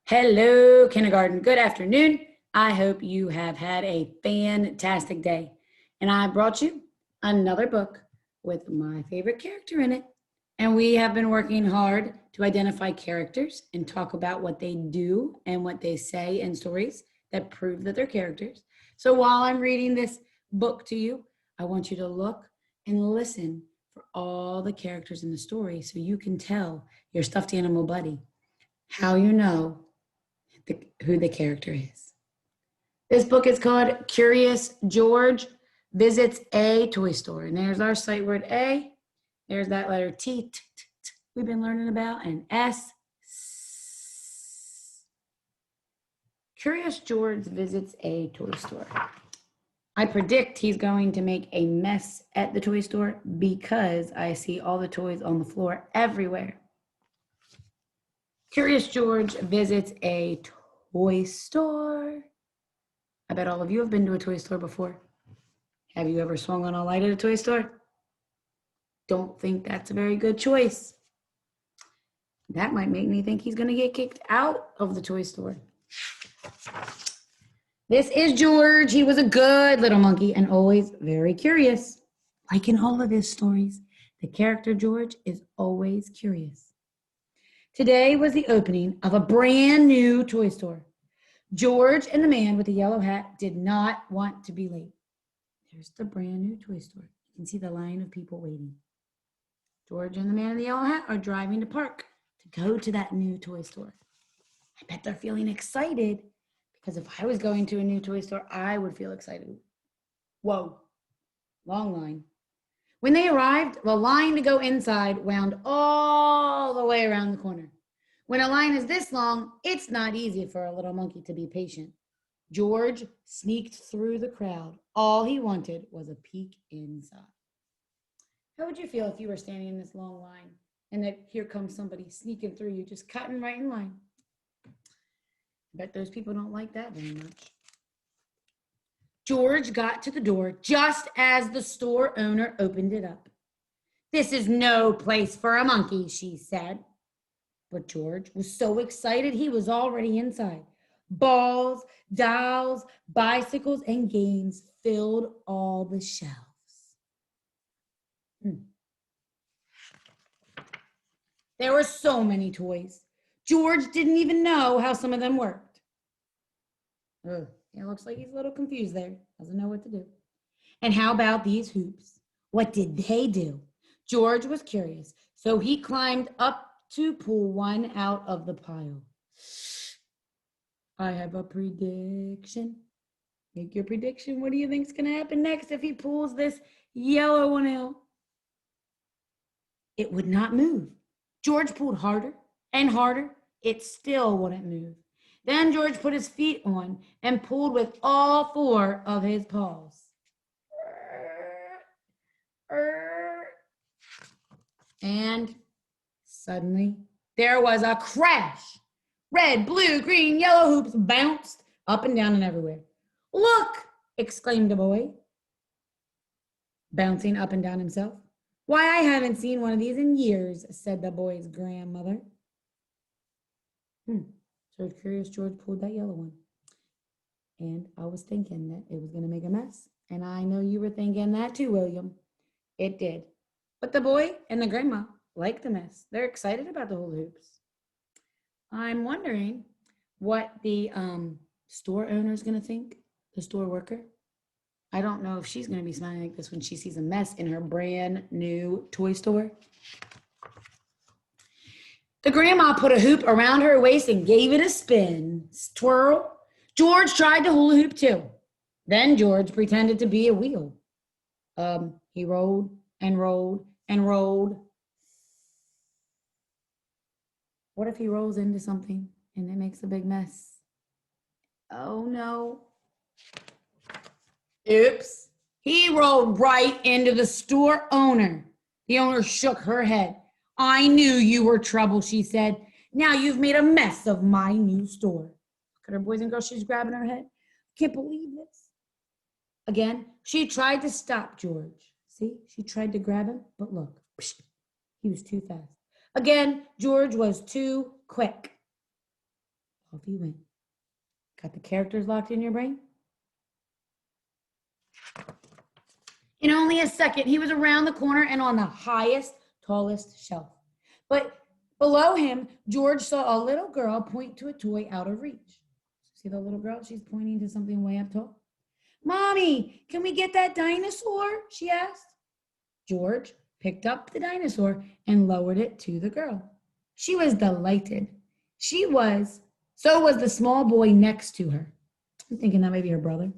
Hello, kindergarten. Good afternoon. I hope you have had a fantastic day. And I brought you another book with my favorite character in it. And we have been working hard to identify characters and talk about what they do and what they say in stories that prove that they're characters. So while I'm reading this book to you, I want you to look and listen for all the characters in the story so you can tell your stuffed animal buddy how you know who the character is. This book is called Curious George Visits a Toy Store. And there's our sight word A. There's that letter T, we've been learning about, and S. Curious George visits a toy store. I predict he's going to make a mess at the toy store because I see all the toys on the floor everywhere. Curious George visits a toy store. I bet all of you have been to a toy store before. Have you ever swung on a light at a toy store? Don't think that's a very good choice. That might make me think he's going to get kicked out of the toy store. This is George. He was a good little monkey and always very curious. Like in all of his stories, the character George is always curious. Today was the opening of a brand new toy store. George and the man with the yellow hat did not want to be late. There's the brand new toy store. You can see the line of people waiting. George and the man in the yellow hat are driving to park to go to that new toy store. I bet they're feeling excited because if I was going to a new toy store, I would feel excited. Whoa, long line. When they arrived, the line to go inside wound all the way around the corner. When a line is this long, it's not easy for a little monkey to be patient. George sneaked through the crowd. All he wanted was a peek inside. How would you feel if you were standing in this long line and that here comes somebody sneaking through you, just cutting right in line? I bet those people don't like that very much. George got to the door just as the store owner opened it up. "This is no place for a monkey," she said. But George was so excited he was already inside. Balls, dolls, bicycles, and games filled all the shelves. There were so many toys. George didn't even know how some of them worked. It looks like he's a little confused there. Doesn't know what to do. And how about these hoops? What did they do? George was curious, so he climbed up to pull one out of the pile. I have a prediction. Make your prediction. What do you think is going to happen next if he pulls this yellow one out? It would not move. George pulled harder and harder. It still wouldn't move. Then George put his feet on and pulled with all four of his paws. And suddenly there was a crash. Red, blue, green, yellow hoops bounced up and down and everywhere. "Look!" exclaimed the boy, bouncing up and down himself. "Why, I haven't seen one of these in years," said the boy's grandmother. So Curious George pulled that yellow one. And I was thinking that it was going to make a mess. And I know you were thinking that too, William. It did. But the boy and the grandma like the mess. They're excited about the hula hoops. I'm wondering what the store owner is going to think, the store worker. I don't know if she's going to be smiling like this when she sees a mess in her brand new toy store. The grandma put a hoop around her waist and gave it a spin. Twirl. George tried to hula hoop too. Then George pretended to be a wheel. He rolled and rolled and rolled. What if he rolls into something and it makes a big mess? Oh no. Oops. He rolled right into the store owner. The owner shook her head. "I knew you were trouble," she said. "Now you've made a mess of my new store." Look at her, boys and girls. She's grabbing her head. Can't believe this. Again, she tried to stop George. See, she tried to grab him, but look, he was too fast. Again, George was too quick. off he went. Got the characters locked in your brain? In only a second, he was around the corner and on the highest, tallest shelf. But below him, George saw a little girl point to a toy out of reach. See the little girl? She's pointing to something way up tall. Mommy, can we get that dinosaur? She asked. George picked up the dinosaur and lowered it to the girl. She was delighted. So was the small boy next to her. I'm thinking that may be her brother.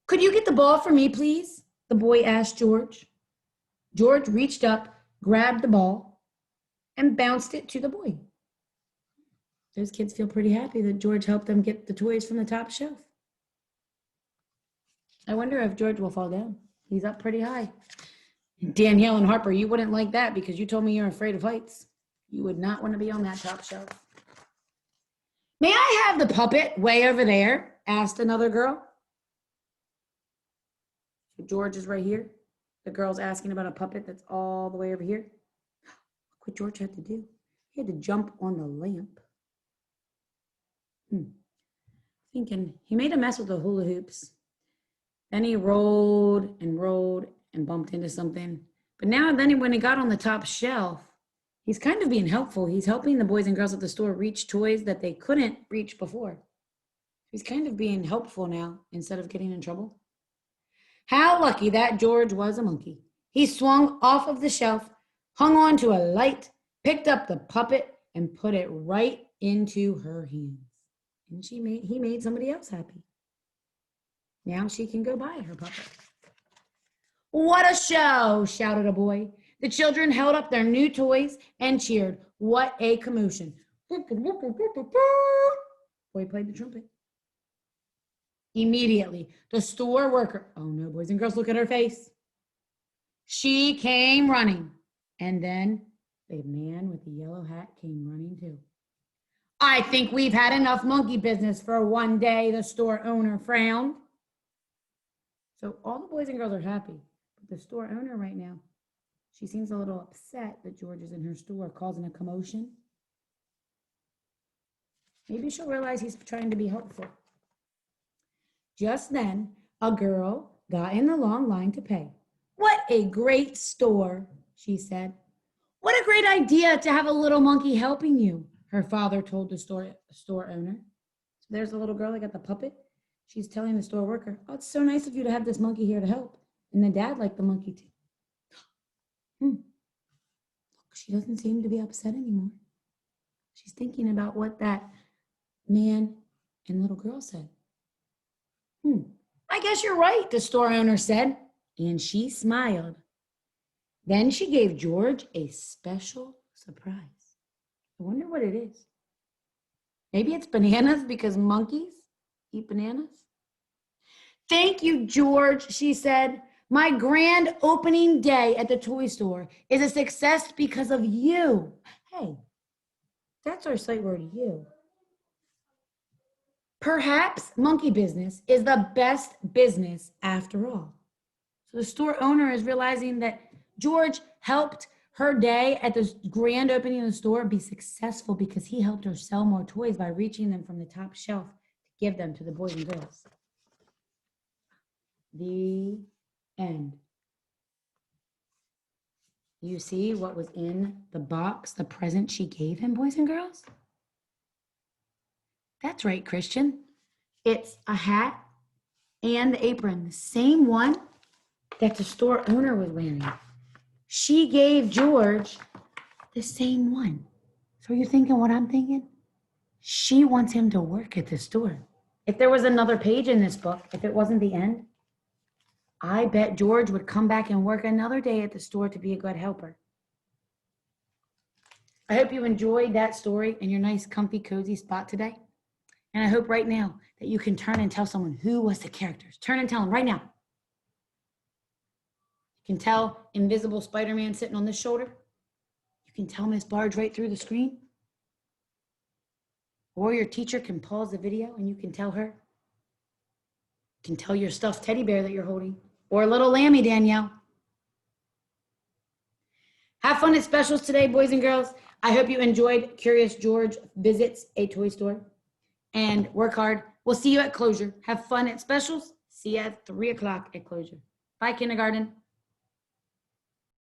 Could you get the ball for me, please? The boy asked George. George reached up, grabbed the ball, and bounced it to the boy. Those kids feel pretty happy that George helped them get the toys from the top shelf. I wonder if George will fall down. He's up pretty high. Danielle and Harper, you wouldn't like that because you told me you're afraid of heights. You would not want to be on that top shelf. May I have the puppet way over there? Asked another girl. So George is right here. The girl's asking about a puppet that's all the way over here. Look what George had to do. He had to jump on the lamp. Thinking he made a mess with the hula hoops. Then he rolled and bumped into something. But when he got on the top shelf, he's kind of being helpful. He's helping the boys and girls at the store reach toys that they couldn't reach before. He's kind of being helpful now instead of getting in trouble. How lucky that George was a monkey. He swung off of the shelf, hung on to a light, picked up the puppet, and put it right into her hands. And he made somebody else happy. Now she can go buy her puppet. What a show, shouted a boy. The children held up their new toys and cheered. What a commotion. Boy played the trumpet. Immediately, the store worker, oh no, boys and girls, look at her face. She came running. And then the man with the yellow hat came running too. I think we've had enough monkey business for one day, the store owner frowned. So all the boys and girls are happy, but the store owner right now, she seems a little upset that George is in her store causing a commotion. Maybe she'll realize he's trying to be helpful. Just then, a girl got in the long line to pay. What a great store, she said. What a great idea to have a little monkey helping you, her father told the store owner. So there's the little girl that got the puppet. She's telling the store worker, oh, it's so nice of you to have this monkey here to help. And the dad liked the monkey too. Look, she doesn't seem to be upset anymore. She's thinking about what that man and little girl said. I guess you're right, the store owner said. And she smiled. Then she gave George a special surprise. I wonder what it is. Maybe it's bananas because monkeys eat bananas? Thank you, George, she said. My grand opening day at the toy store is a success because of you. Hey, that's our sight word, you. Perhaps monkey business is the best business after all. So the store owner is realizing that George helped her day at the grand opening of the store be successful because he helped her sell more toys by reaching them from the top shelf to give them to the boys and girls. The end. You see what was in the box, the present she gave him, boys and girls? That's right, Christian. It's a hat and the apron, the same one that the store owner was wearing. She gave George the same one. So are you thinking what I'm thinking? She wants him to work at the store. If there was another page in this book, if it wasn't the end, I bet George would come back and work another day at the store to be a good helper. I hope you enjoyed that story in your nice, comfy, cozy spot today. And I hope right now that you can turn and tell someone who was the characters. Turn and tell them right now. You can tell Invisible Spider-Man sitting on this shoulder. You can tell Miss Barge right through the screen. Or your teacher can pause the video and you can tell her. You can tell your stuffed teddy bear that you're holding. Or little Lammy, Danielle. Have fun at specials today, boys and girls. I hope you enjoyed Curious George Visits a Toy Store. and work hard. We'll see you at closure. Have fun at specials. See you at 3 o'clock at closure. Bye, kindergarten.